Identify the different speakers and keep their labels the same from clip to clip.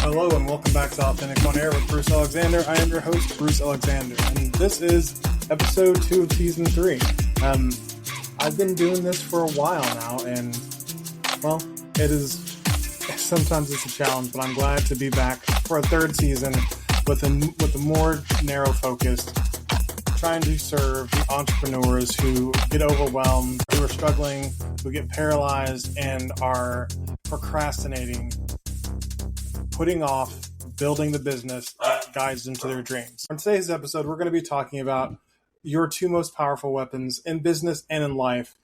Speaker 1: Hello and welcome back to Authentic On Air with Bruce Alexander. I am your host, Bruce Alexander, and this is episode 2 of season 3. I've been doing this for a while now, and well, sometimes it's a challenge, but I'm glad to be back for a third season with a more narrow focus, trying to serve the entrepreneurs who get overwhelmed, who are struggling, who get paralyzed, and are procrastinating, putting off building the business that guides them to their dreams. In today's episode, we're going to be talking about your 2 most powerful weapons in business and in life.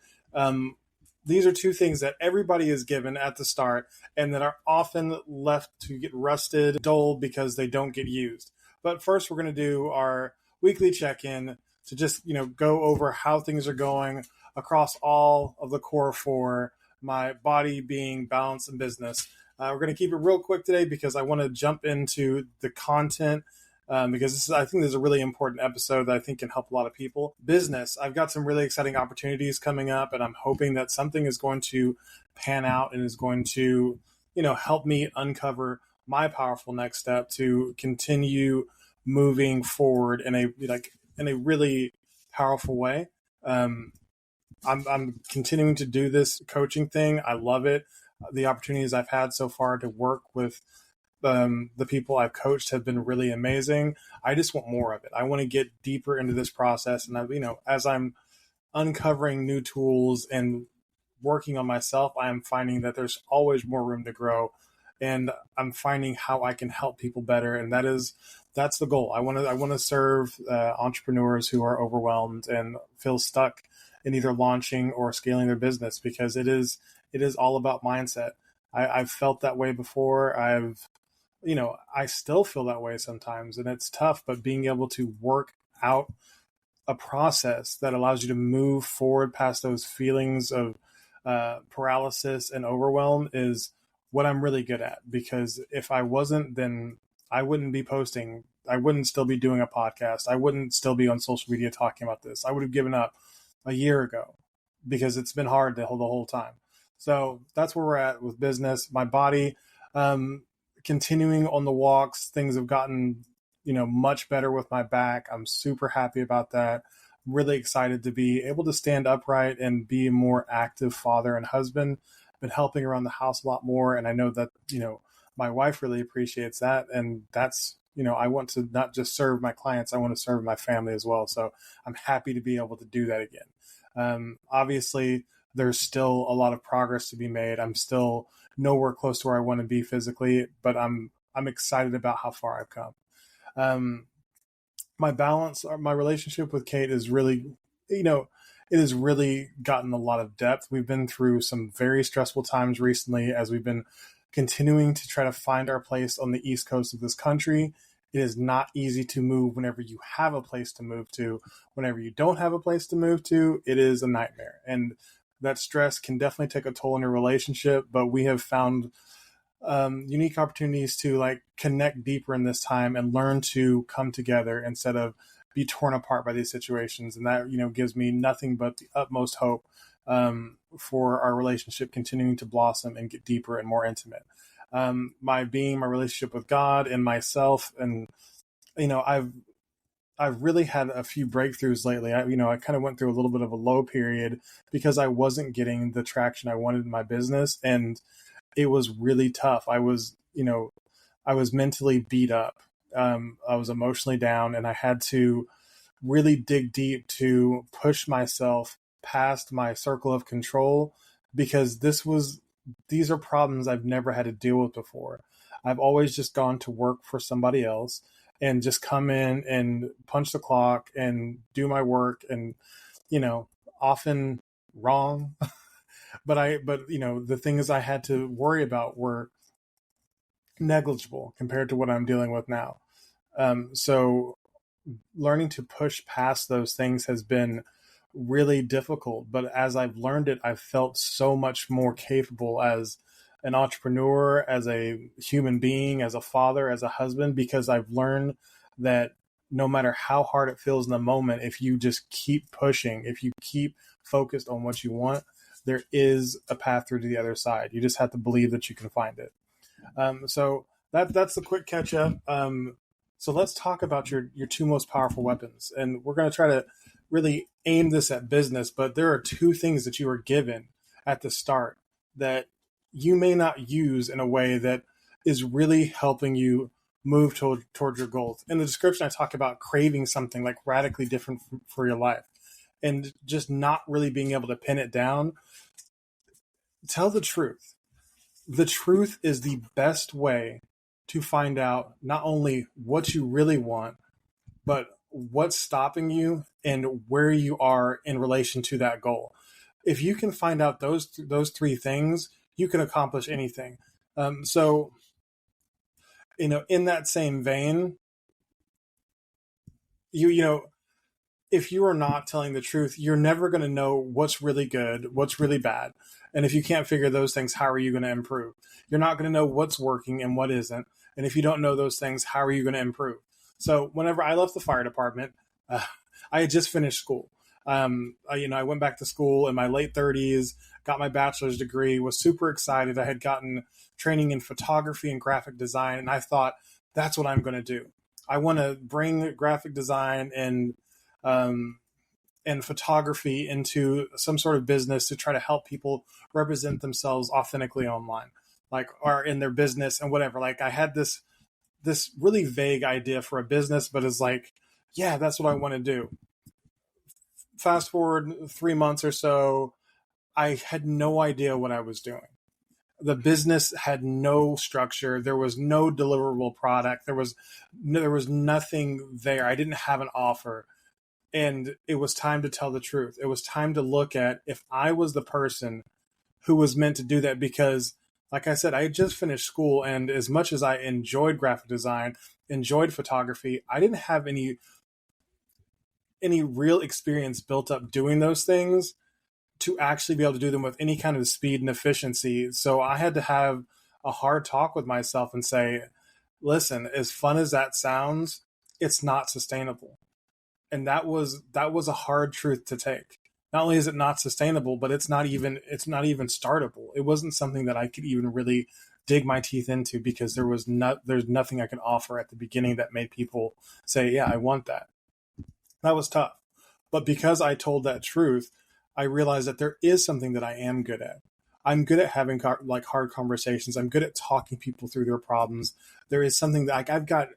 Speaker 1: These are 2 things that everybody is given at the start and that are often left to get rusted, dull because they don't get used. But first, we're going to do our weekly check-in to just, go over how things are going across all of the core 4, my body, being, balance, and business. We're going to keep it real quick today because I want to jump into the content because I think this is a really important episode that I think can help a lot of people. Business, I've got some really exciting opportunities coming up, and I'm hoping that something is going to pan out and is going to, help me uncover my powerful next step to continue moving forward in a really powerful way. I'm continuing to do this coaching thing. I love it. The opportunities I've had so far to work with the people I've coached have been really amazing. I just want more of it. I want to get deeper into this process. And as I'm uncovering new tools and working on myself, I am finding that there's always more room to grow. And I'm finding how I can help people better. And that's the goal. I want to serve entrepreneurs who are overwhelmed and feel stuck in either launching or scaling their business, because it is all about mindset. I've felt that way before. I still feel that way sometimes, and it's tough, but being able to work out a process that allows you to move forward past those feelings of paralysis and overwhelm is what I'm really good at. Because if I wasn't, then I wouldn't be posting. I wouldn't still be doing a podcast. I wouldn't still be on social media talking about this. I would have given up a year ago because it's been hard the whole time. So that's where we're at with business. My body, continuing on the walks, things have gotten, much better with my back. I'm super happy about that. I'm really excited to be able to stand upright and be a more active father and husband. Been helping around the house a lot more. And I know that, my wife really appreciates that. And that's, I want to not just serve my clients, I want to serve my family as well. So I'm happy to be able to do that again. Obviously, there's still a lot of progress to be made. I'm still nowhere close to where I want to be physically, but I'm excited about how far I've come. My balance, my relationship with Kate is really, it has really gotten a lot of depth. We've been through some very stressful times recently as we've been continuing to try to find our place on the East Coast of this country. It is not easy to move whenever you have a place to move to. Whenever you don't have a place to move to, it is a nightmare. And that stress can definitely take a toll on your relationship, but we have found unique opportunities to connect deeper in this time and learn to come together instead of be torn apart by these situations. And that, gives me nothing but the utmost hope for our relationship continuing to blossom and get deeper and more intimate. My relationship with God and myself. And, I've really had a few breakthroughs lately. I kind of went through a little bit of a low period because I wasn't getting the traction I wanted in my business. And it was really tough. I was mentally beat up. I was emotionally down, and I had to really dig deep to push myself past my circle of control, because these are problems I've never had to deal with before. I've always just gone to work for somebody else and just come in and punch the clock and do my work, and, often wrong. but the things I had to worry about were negligible compared to what I'm dealing with now. So learning to push past those things has been really difficult. But as I've learned it, I've felt so much more capable as an entrepreneur, as a human being, as a father, as a husband, because I've learned that no matter how hard it feels in the moment, if you just keep pushing, if you keep focused on what you want, there is a path through to the other side. You just have to believe that you can find it. So that's the quick catch up. So let's talk about your two most powerful weapons, and we're going to try to really aim this at business. But there are two things that you were given at the start that you may not use in a way that is really helping you move towards your goals. In the description, I talk about craving something like radically different for your life, and just not really being able to pin it down. Tell the truth. The truth is the best way to find out not only what you really want, but what's stopping you and where you are in relation to that goal. If you can find out those three things, you can accomplish anything. So, in that same vein, you know, if you are not telling the truth, you're never going to know what's really good, what's really bad. And if you can't figure those things, how are you going to improve? You're not going to know what's working and what isn't. And if you don't know those things, how are you going to improve? So whenever I left the fire department, I had just finished school. I went back to school in my late 30s, got my bachelor's degree, was super excited. I had gotten training in photography and graphic design, and I thought, that's what I'm going to do. I want to bring graphic design um, and photography into some sort of business to try to help people represent themselves authentically online, like, or in their business and whatever. Like, I had this really vague idea for a business, but it's like, yeah, that's what I want to do. Fast forward 3 months or so, I had no idea what I was doing. The business had no structure. There was no deliverable product. There was nothing there. I didn't have an offer. And it was time to tell the truth. It was time to look at if I was the person who was meant to do that, because, like I said, I had just finished school, and as much as I enjoyed graphic design, enjoyed photography, I didn't have any real experience built up doing those things to actually be able to do them with any kind of speed and efficiency. So I had to have a hard talk with myself and say, listen, as fun as that sounds, it's not sustainable. And that was a hard truth to take. Not only is it not sustainable, but it's not even startable. It wasn't something that I could even really dig my teeth into, because there's nothing I could offer at the beginning that made people say, yeah, I want that. That was tough. But because I told that truth, I realized that there is something that I am good at. I'm good at having like hard conversations. I'm good at talking people through their problems. There is something that, like, I've got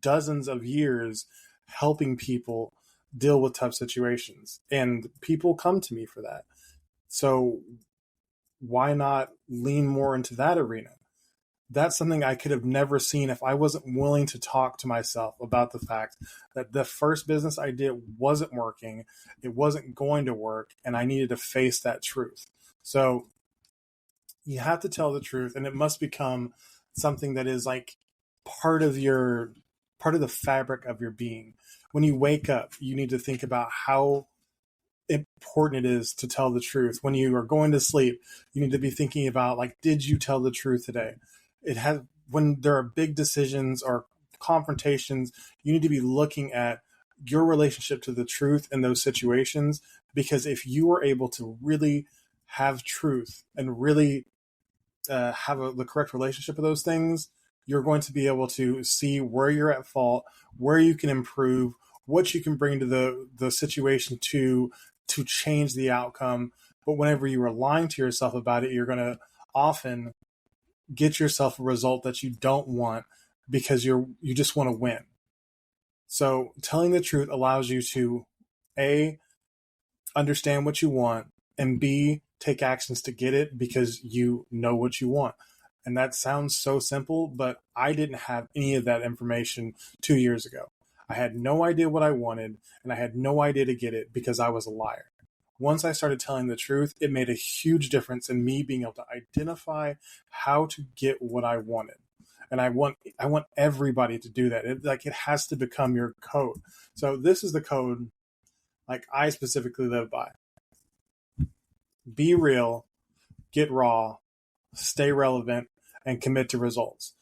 Speaker 1: dozens of years helping people deal with tough situations, and people come to me for that. So why not lean more into that arena? That's something I could have never seen if I wasn't willing to talk to myself about the fact that the first business I did wasn't working, it wasn't going to work, and I needed to face that truth. So you have to tell the truth, and it must become something that is like part of the fabric of your being. When you wake up, you need to think about how important it is to tell the truth. When you are going to sleep, you need to be thinking about, like, did you tell the truth today? When there are big decisions or confrontations, you need to be looking at your relationship to the truth in those situations, because if you are able to really have truth and really have the correct relationship with those things, you're going to be able to see where you're at fault, where you can improve, what you can bring to the situation to change the outcome. But whenever you are lying to yourself about it, you're going to often get yourself a result that you don't want, because you just want to win. So telling the truth allows you to A, understand what you want, and B, take actions to get it, because you know what you want. And that sounds so simple, but I didn't have any of that information 2 years ago. I had no idea what I wanted, and I had no idea to get it because I was a liar. Once I started telling the truth, it made a huge difference in me being able to identify how to get what I wanted. And I want everybody to do that. It has to become your code. So this is the code, like, I specifically live by. Be real, get raw, stay relevant, and commit to results.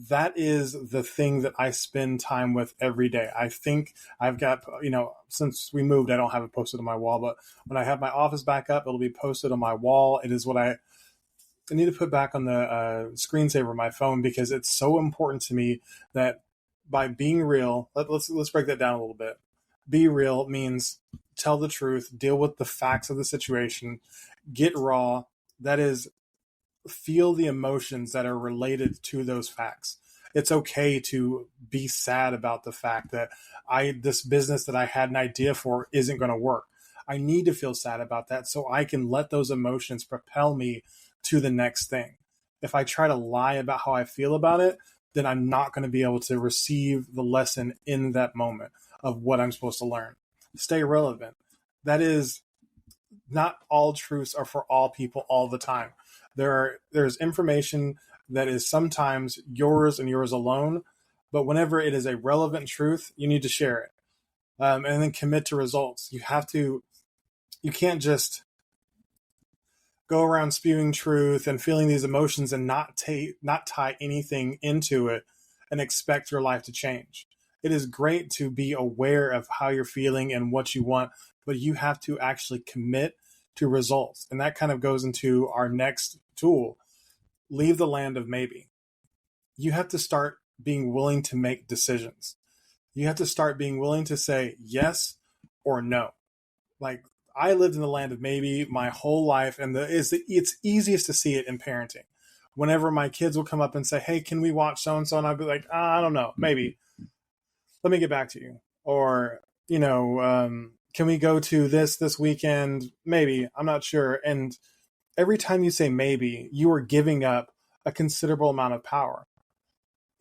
Speaker 1: That is the thing that I spend time with every day. I think I've got, since we moved, I don't have it posted on my wall, but when I have my office back up, it'll be posted on my wall. It is what I need to put back on the screensaver of my phone because it's so important to me that by being real, let's break that down a little bit. Be real means tell the truth, deal with the facts of the situation, get raw. That is, feel the emotions that are related to those facts. It's okay to be sad about the fact that this business that I had an idea for isn't going to work. I need to feel sad about that so I can let those emotions propel me to the next thing. If I try to lie about how I feel about it, then I'm not going to be able to receive the lesson in that moment of what I'm supposed to learn. Stay relevant. That is, not all truths are for all people all the time. There's information that is sometimes yours and yours alone, but whenever it is a relevant truth, you need to share it, and then commit to results. You can't just go around spewing truth and feeling these emotions and not tie anything into it and expect your life to change. It is great to be aware of how you're feeling and what you want, but you have to actually commit to results. And that kind of goes into our next tool. Leave the land of maybe. You have to start being willing to make decisions. You have to start being willing to say yes or no. Like, I lived in the land of maybe my whole life, and it's easiest to see it in parenting. Whenever my kids will come up and say, "Hey, can we watch so and so?" and I'll be like, "I don't know, maybe. Let me get back to you." Or, can we go to this weekend? Maybe. I'm not sure. And every time you say maybe, you are giving up a considerable amount of power.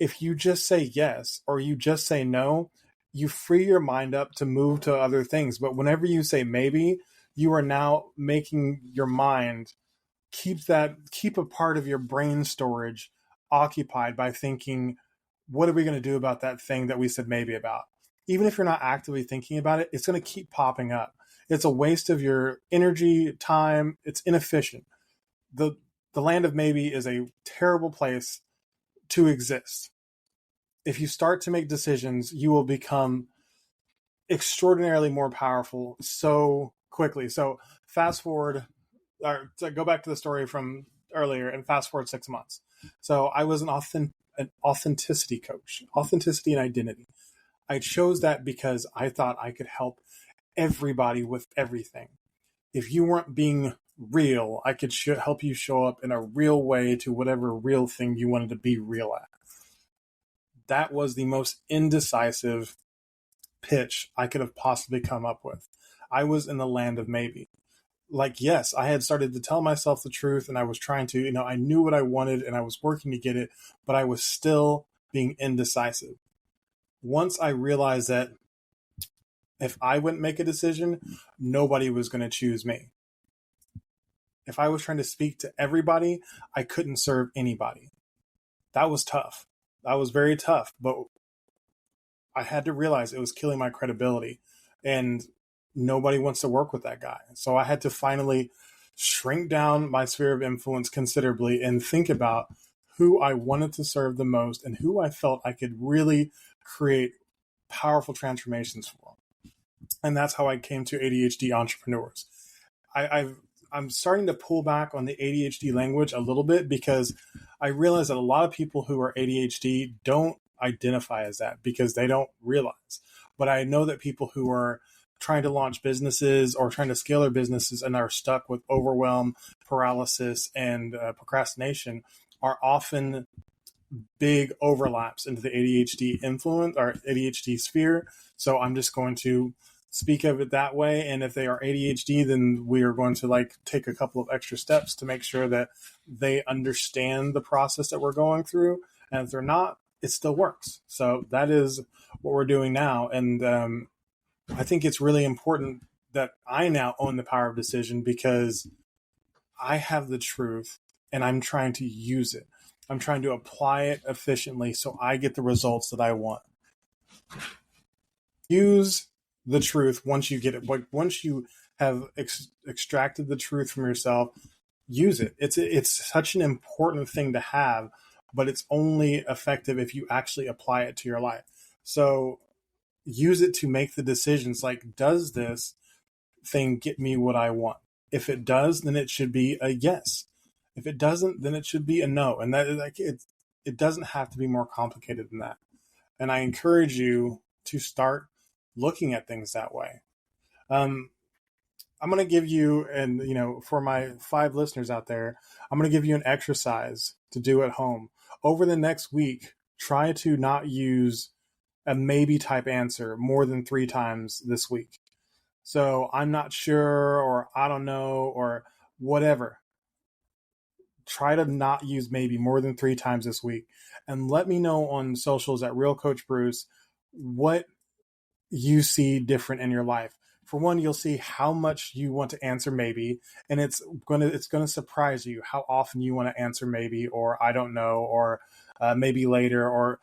Speaker 1: If you just say yes or you just say no, you free your mind up to move to other things. But whenever you say maybe, you are now making your mind keep a part of your brain storage occupied by thinking, what are we going to do about that thing that we said maybe about? Even if you're not actively thinking about it, it's going to keep popping up. It's a waste of your energy, time. It's inefficient. The land of maybe is a terrible place to exist. If you start to make decisions, you will become extraordinarily more powerful so quickly. So fast forward, or to go back to the story from earlier and fast forward 6 months. So I was an authenticity coach, authenticity and identity. I chose that because I thought I could help everybody with everything. If you weren't being real, I could help you show up in a real way to whatever real thing you wanted to be real at. That was the most indecisive pitch I could have possibly come up with. I was in the land of maybe. Like, yes, I had started to tell myself the truth and I was trying to, I knew what I wanted and I was working to get it, but I was still being indecisive. Once I realized that if I wouldn't make a decision, nobody was going to choose me. If I was trying to speak to everybody, I couldn't serve anybody. That was tough. That was very tough, but I had to realize it was killing my credibility and nobody wants to work with that guy. So I had to finally shrink down my sphere of influence considerably and think about who I wanted to serve the most and who I felt I could really create powerful transformations for. And that's how I came to ADHD entrepreneurs. I'm starting to pull back on the ADHD language a little bit because I realize that a lot of people who are ADHD don't identify as that because they don't realize. But I know that people who are trying to launch businesses or trying to scale their businesses and are stuck with overwhelm, paralysis, and procrastination are often big overlaps into the ADHD influence or ADHD sphere. So I'm just going to speak of it that way. And if they are ADHD, then we are going to take a couple of extra steps to make sure that they understand the process that we're going through. And if they're not, it still works. So that is what we're doing now. And I think it's really important that I now own the power of decision because I have the truth and I'm trying to use it. I'm trying to apply it efficiently so I get the results that I want. Use the truth once you get it. But once you have extracted the truth from yourself, use it. It's such an important thing to have, but it's only effective if you actually apply it to your life. So use it to make the decisions like, does this thing get me what I want? If it does, then it should be a yes. If it doesn't, then it should be a no. And that like it doesn't have to be more complicated than that. And I encourage you to start looking at things that way. Um, I'm going to give you, and for my 5 listeners out there, I'm going to give you an exercise to do at home. Over the next week, try to not use a maybe type answer more than 3 times this week. So I'm not sure, or I don't know, or whatever. Try to not use maybe more than 3 times this week. And let me know on socials at Real Coach Bruce what you see different in your life. For one, you'll see how much you want to answer maybe, and it's gonna surprise you how often you want to answer maybe, or I don't know, or maybe later, or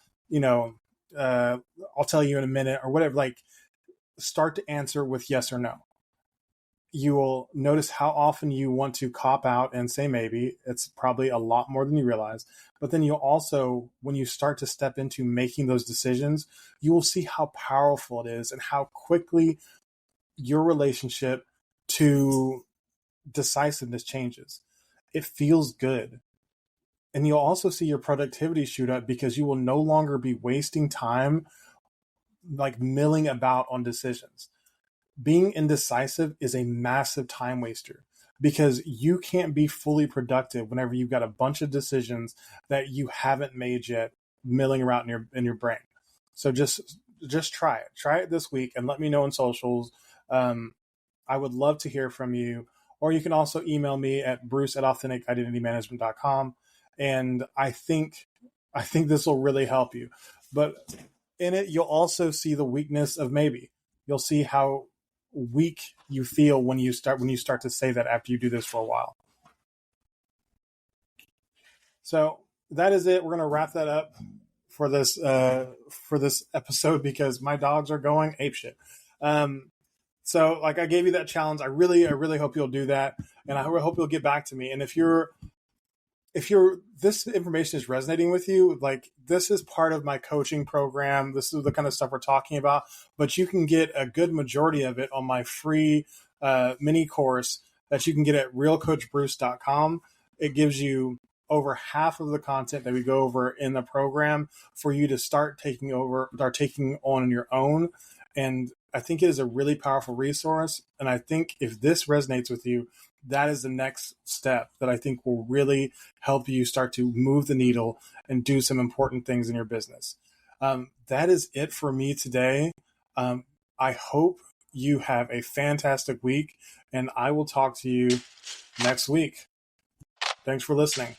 Speaker 1: I'll tell you in a minute, or whatever. Like, start to answer with yes or no. You will notice how often you want to cop out and say maybe. It's probably a lot more than you realize. But then you'll also, when you start to step into making those decisions, you will see how powerful it is and how quickly your relationship to decisiveness changes. It feels good. And you'll also see your productivity shoot up because you will no longer be wasting time like milling about on decisions. Being indecisive is a massive time waster because you can't be fully productive whenever you've got a bunch of decisions that you haven't made yet milling around in your brain. So just try it. Try it this week and let me know on socials. I would love to hear from you. Or you can also email me at bruce@authenticidentitymanagement.com. And I think this will really help you. But in it, you'll also see the weakness of maybe. You'll see how weak you feel when you start to say that after you do this for a while. So that is it. We're going to wrap that up for this episode because my dogs are going apeshit. So like I gave you that challenge. I really hope you'll do that, and I hope you'll get back to me. And if this information is resonating with you, like this is part of my coaching program. This is the kind of stuff we're talking about, but you can get a good majority of it on my free mini course that you can get at realcoachbruce.com. It gives you over half of the content that we go over in the program for you to start taking on your own. And I think it is a really powerful resource. And I think if this resonates with you, that is the next step that I think will really help you start to move the needle and do some important things in your business. That is it for me today. I hope you have a fantastic week, and I will talk to you next week. Thanks for listening.